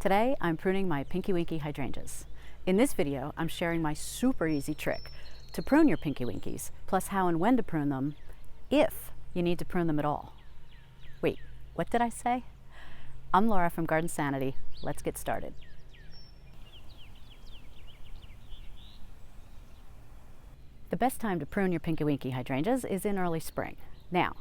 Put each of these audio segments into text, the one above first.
Today I'm pruning my Pinky Winky hydrangeas. In this video I'm sharing my super easy trick to prune your Pinky Winkies, plus how and when to prune them, if you need to prune them at all. Wait, what did I say? I'm Laura from Garden Sanity. Let's get started. The best time to prune your Pinky Winky hydrangeas is in early spring. Now,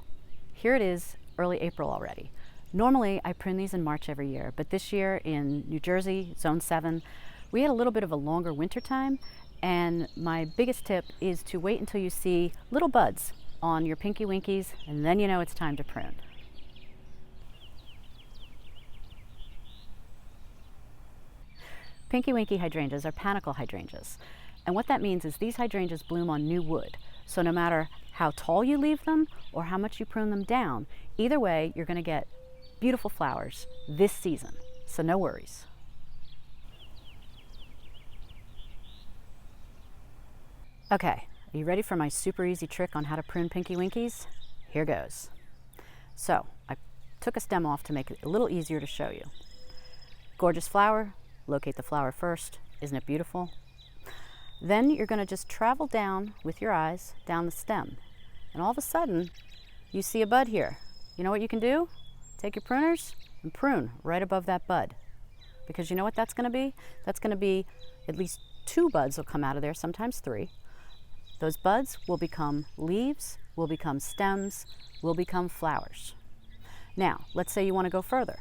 here it is early April already. Normally I prune these in March every year, but this year in New Jersey, Zone 7, we had a little bit of a longer winter time, and my biggest tip is to wait until you see little buds on your Pinky Winkies, and then you know it's time to prune. Pinky Winky hydrangeas are panicle hydrangeas, and what that means is these hydrangeas bloom on new wood. So no matter how tall you leave them or how much you prune them down, either way you're going to get beautiful flowers this season, so no worries. Okay, are you ready for my super easy trick on how to prune Pinky Winkies? Here goes. So, I took a stem off to make it a little easier to show you. Gorgeous flower, locate the flower first. Isn't it beautiful? Then you're going to just travel down with your eyes down the stem, and all of a sudden you see a bud here. You know what you can do? Take your pruners and prune right above that bud, because you know what that's going to be? That's going to be at least 2 buds will come out of there, sometimes 3. Those buds will become leaves, will become stems, will become flowers. Now, let's say you want to go further.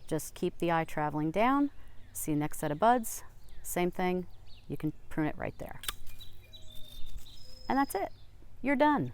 Just keep the eye traveling down, see the next set of buds, same thing, you can prune it right there. And that's it. You're done.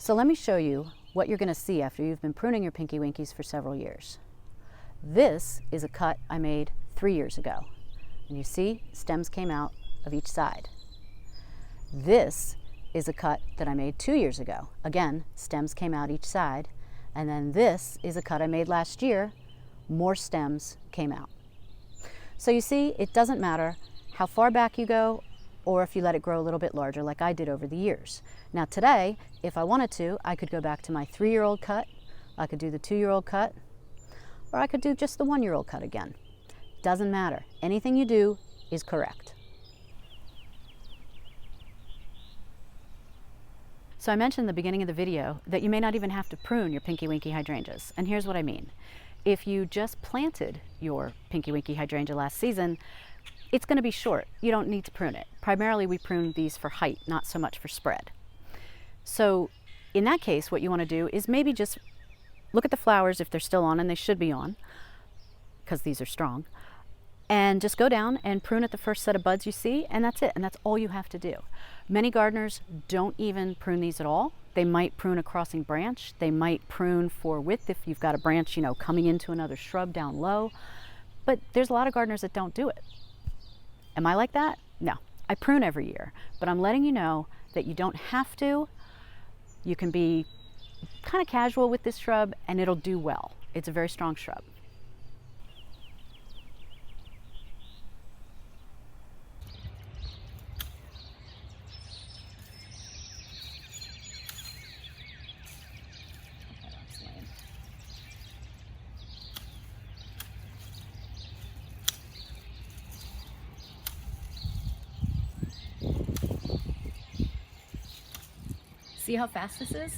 So let me show you what you're going to see after you've been pruning your Pinky Winkies for several years. This is a cut I made 3 years ago. And you see, stems came out of each side. This is a cut that I made 2 years ago. Again, stems came out each side. And then this is a cut I made last year. More stems came out. So you see, it doesn't matter how far back you go or if you let it grow a little bit larger like I did over the years. Now today, if I wanted to, I could go back to my 3-year-old cut, I could do the 2-year-old cut, or I could do just the 1-year-old cut again. Doesn't matter. Anything you do is correct. So I mentioned at the beginning of the video that you may not even have to prune your Pinky Winky hydrangeas, and here's what I mean. If you just planted your Pinky Winky hydrangea last season, it's going to be short. You don't need to prune it. Primarily we prune these for height, not so much for spread. So in that case, what you want to do is maybe just look at the flowers if they're still on, and they should be on, because these are strong, and just go down and prune at the first set of buds you see, and that's it, and that's all you have to do. Many gardeners don't even prune these at all. They might prune a crossing branch. They might prune for width if you've got a branch, coming into another shrub down low, but there's a lot of gardeners that don't do it. Am I like that? No. I prune every year, but I'm letting you know that you don't have to. You can be kind of casual with this shrub and it'll do well. It's a very strong shrub. See how fast this is?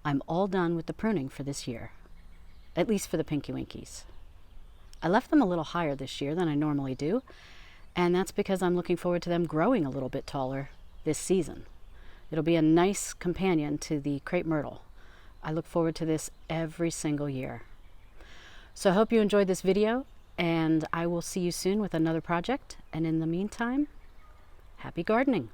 I'm all done with the pruning for this year. At least for the Pinky Winkies. I left them a little higher this year than I normally do, and that's because I'm looking forward to them growing a little bit taller this season. It'll be a nice companion to the crepe myrtle. I look forward to this every single year. So I hope you enjoyed this video, and I will see you soon with another project. And in the meantime, happy gardening.